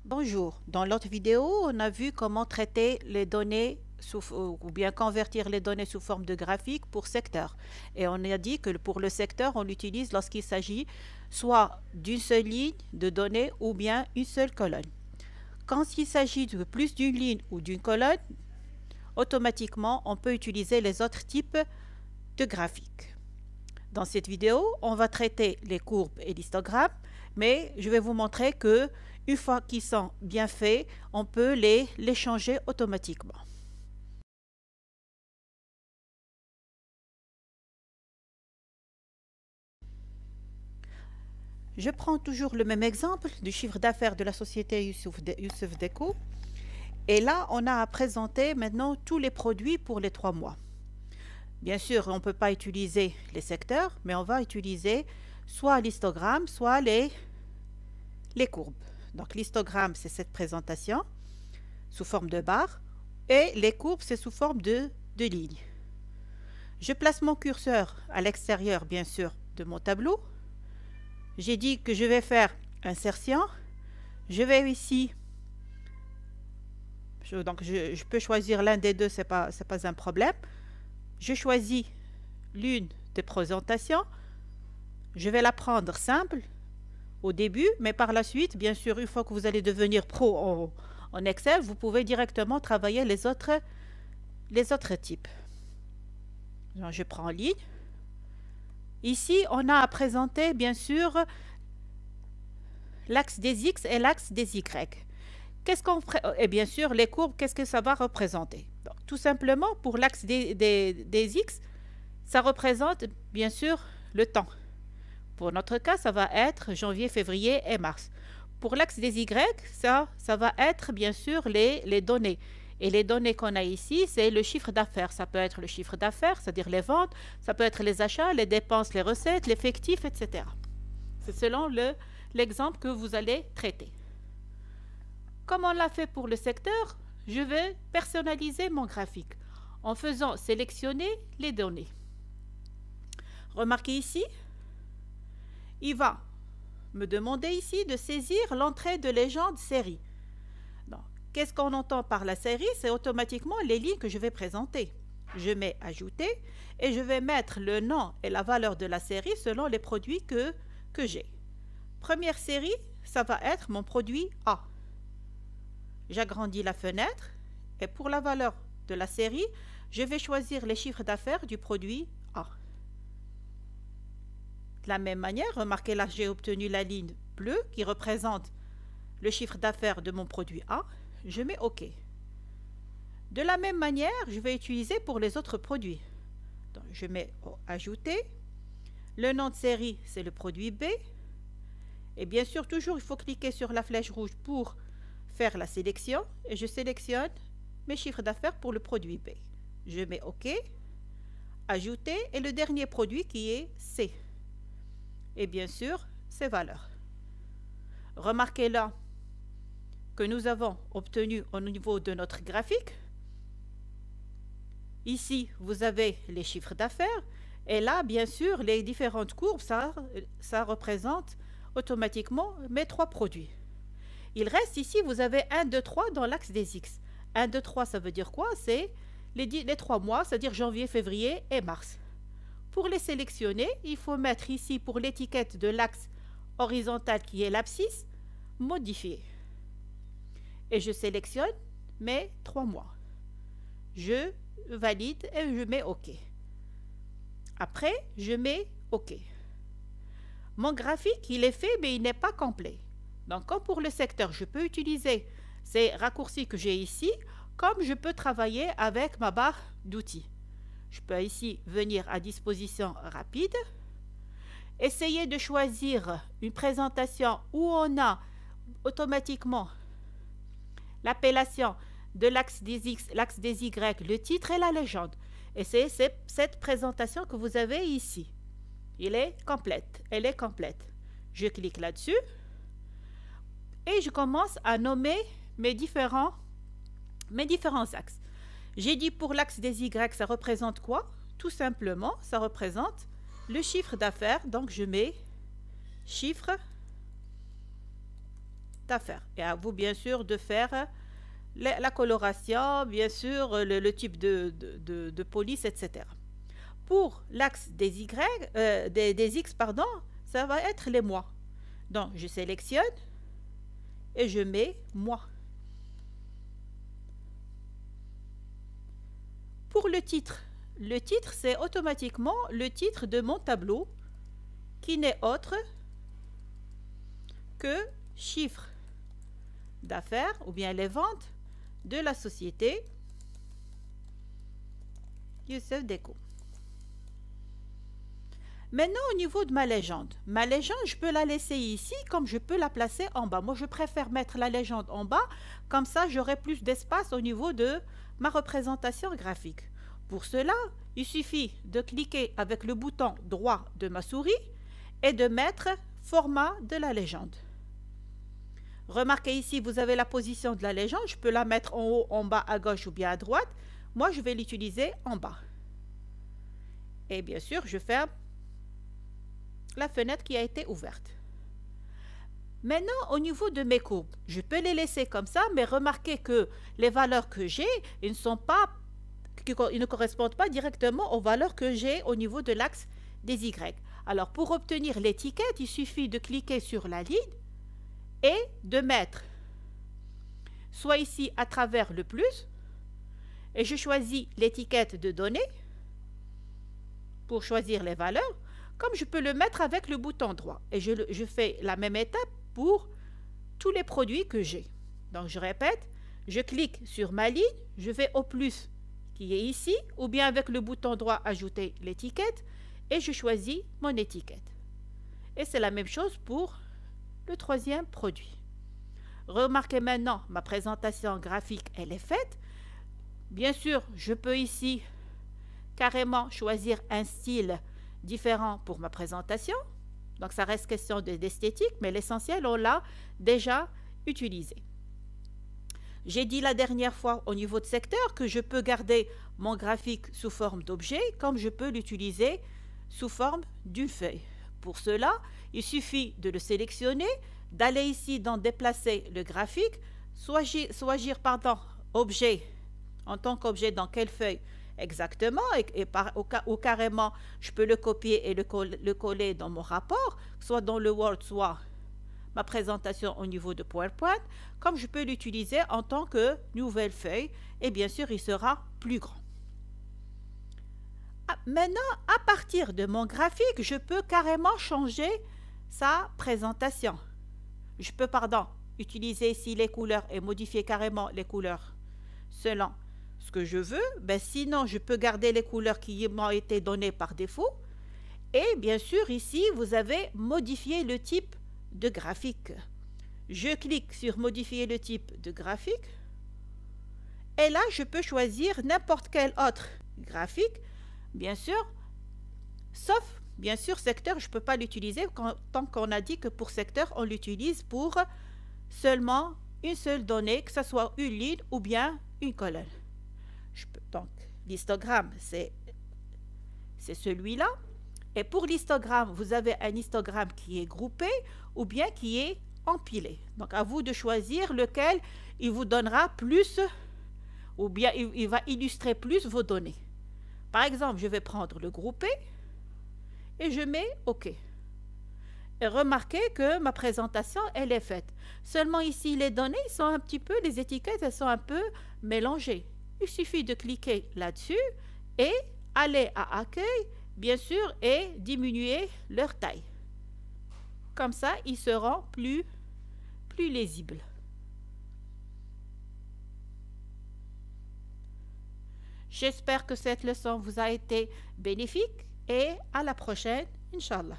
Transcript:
Bonjour, dans l'autre vidéo, on a vu comment traiter les données ou bien convertir les données sous forme de graphique pour secteur. Et on a dit que pour le secteur, on l'utilise lorsqu'il s'agit soit d'une seule ligne de données ou bien une seule colonne. Quand il s'agit de plus d'une ligne ou d'une colonne, automatiquement, on peut utiliser les autres types de graphiques. Dans cette vidéo, on va traiter les courbes et l'histogramme, mais je vais vous montrer que une fois qu'ils sont bien faits, on peut les changer automatiquement. Je prends toujours le même exemple du chiffre d'affaires de la société Youssef Deco. Et là, on a à présenter maintenant tous les produits pour les 3 mois. Bien sûr, on ne peut pas utiliser les secteurs, mais on va utiliser soit l'histogramme, soit les courbes. Donc l'histogramme, c'est cette présentation sous forme de barre et les courbes, c'est sous forme de lignes. Je place mon curseur à l'extérieur, bien sûr, de mon tableau. J'ai dit que je vais faire insertion. Je vais ici, je peux choisir l'un des deux, c'est pas un problème. Je choisis l'une des présentations. Je vais la prendre simple au début, mais par la suite, bien sûr, une fois que vous allez devenir pro en Excel, vous pouvez directement travailler les autres types. Donc, je prends en ligne. Ici, on a à présenter, bien sûr, l'axe des X et l'axe des Y. Et bien sûr, les courbes, qu'est-ce que ça va représenter? Donc, tout simplement, pour l'axe des X, ça représente, bien sûr, le temps. Pour notre cas, ça va être janvier, février et mars. Pour l'axe des Y, ça va être, bien sûr, les données. Et les données qu'on a ici, c'est le chiffre d'affaires. Ça peut être le chiffre d'affaires, c'est-à-dire les ventes, ça peut être les achats, les dépenses, les recettes, l'effectif, etc. C'est selon l'exemple que vous allez traiter. Comme on l'a fait pour le secteur, je vais personnaliser mon graphique en faisant sélectionner les données. Remarquez ici, il va me demander ici de saisir l'entrée de légende série. Qu'est-ce qu'on entend par la série? C'est automatiquement les lignes que je vais présenter. Je mets ajouter et je vais mettre le nom et la valeur de la série selon les produits que j'ai. Première série, ça va être mon produit A. J'agrandis la fenêtre et pour la valeur de la série, je vais choisir les chiffres d'affaires du produit A. De la même manière, remarquez là, j'ai obtenu la ligne bleue qui représente le chiffre d'affaires de mon produit A. Je mets OK. De la même manière, je vais utiliser pour les autres produits. Donc, je mets ajouter. Le nom de série, c'est le produit B. Et bien sûr, toujours, il faut cliquer sur la flèche rouge pour faire la sélection. Et je sélectionne mes chiffres d'affaires pour le produit B. Je mets OK. Ajouter. Et le dernier produit qui est C. Et bien sûr, ses valeurs. Remarquez là que nous avons obtenu au niveau de notre graphique. Ici, vous avez les chiffres d'affaires. Et là, bien sûr, les différentes courbes, ça représente automatiquement mes 3 produits. Il reste ici, vous avez 1, 2, 3 dans l'axe des X. 1, 2, 3, ça veut dire quoi? C'est les 3 mois, c'est-à-dire janvier, février et mars. Pour les sélectionner, il faut mettre ici pour l'étiquette de l'axe horizontal qui est l'abscisse, modifier. Et je sélectionne mes 3 mois. Je valide et je mets OK. Après, je mets OK. Mon graphique, il est fait, mais il n'est pas complet. Donc, comme pour le secteur, je peux utiliser ces raccourcis que j'ai ici, comme je peux travailler avec ma barre d'outils. Je peux ici venir à disposition rapide, essayer de choisir une présentation où on a automatiquement l'appellation de l'axe des X, l'axe des Y, le titre et la légende. Et c'est cette présentation que vous avez ici. Elle est complète. Je clique là-dessus et je commence à nommer mes différents axes. J'ai dit pour l'axe des Y, ça représente quoi? Tout simplement, ça représente le chiffre d'affaires. Donc, je mets chiffre d'affaires. Et à vous, bien sûr, de faire la coloration, bien sûr, le type de police, etc. Pour l'axe des Y, des X, pardon, ça va être les mois. Donc, je sélectionne et je mets mois. Pour le titre, c'est automatiquement le titre de mon tableau qui n'est autre que chiffre d'affaires ou bien les ventes de la société Youssef Deco. Maintenant, au niveau de ma légende, je peux la laisser ici comme je peux la placer en bas. Moi, je préfère mettre la légende en bas, comme ça, j'aurai plus d'espace au niveau de ma représentation graphique. Pour cela, il suffit de cliquer avec le bouton droit de ma souris et de mettre format de la légende. Remarquez ici, vous avez la position de la légende. Je peux la mettre en haut, en bas, à gauche ou bien à droite. Moi, je vais l'utiliser en bas. Et bien sûr, je ferme la fenêtre qui a été ouverte. Maintenant, au niveau de mes courbes, je peux les laisser comme ça, mais remarquez que les valeurs que j'ai, ils ne correspondent pas directement aux valeurs que j'ai au niveau de l'axe des Y. Alors, pour obtenir l'étiquette, il suffit de cliquer sur la ligne et de mettre soit ici à travers le plus, et je choisis l'étiquette de données pour choisir les valeurs, comme je peux le mettre avec le bouton droit. Et je fais la même étape pour tous les produits que j'ai. Donc, je répète, je clique sur ma ligne, je vais au plus qui est ici, ou bien avec le bouton droit, ajouter l'étiquette, et je choisis mon étiquette. Et c'est la même chose pour le troisième produit. Remarquez maintenant, ma présentation graphique, elle est faite. Bien sûr, je peux ici carrément choisir un style différent pour ma présentation. Donc, ça reste question d'esthétique, mais l'essentiel, on l'a déjà utilisé. J'ai dit la dernière fois au niveau de secteur que je peux garder mon graphique sous forme d'objet, comme je peux l'utiliser sous forme d'une feuille. Pour cela, il suffit de le sélectionner, d'aller ici dans déplacer le graphique, choisir objet en tant qu'objet dans quelle feuille exactement, ou carrément je peux le copier et le coller dans mon rapport, soit dans le Word, soit ma présentation au niveau de PowerPoint, comme je peux l'utiliser en tant que nouvelle feuille, et bien sûr il sera plus grand. Maintenant, à partir de mon graphique, je peux carrément changer sa présentation. Je peux, utiliser ici les couleurs et modifier carrément les couleurs selon ce que je veux. Sinon, je peux garder les couleurs qui m'ont été données par défaut. Et bien sûr, ici, vous avez modifié le type de graphique. Je clique sur modifier le type de graphique. Et là, je peux choisir n'importe quel autre graphique, bien sûr, sauf, bien sûr, secteur, je ne peux pas l'utiliser tant qu'on a dit que pour secteur, on l'utilise pour seulement une seule donnée, que ce soit une ligne ou bien une colonne. Donc, l'histogramme, c'est celui-là. Et pour l'histogramme, vous avez un histogramme qui est groupé ou bien qui est empilé. Donc, à vous de choisir lequel il vous donnera plus ou bien il va illustrer plus vos données. Par exemple, je vais prendre le groupé et je mets OK. Et remarquez que ma présentation, elle est faite. Seulement ici, les données sont un petit peu, les étiquettes, elles sont un peu mélangées. Il suffit de cliquer là-dessus et aller à Accueil, bien sûr, et diminuer leur taille. Comme ça, ils seront plus lisibles. J'espère que cette leçon vous a été bénéfique et à la prochaine, Inch'Allah.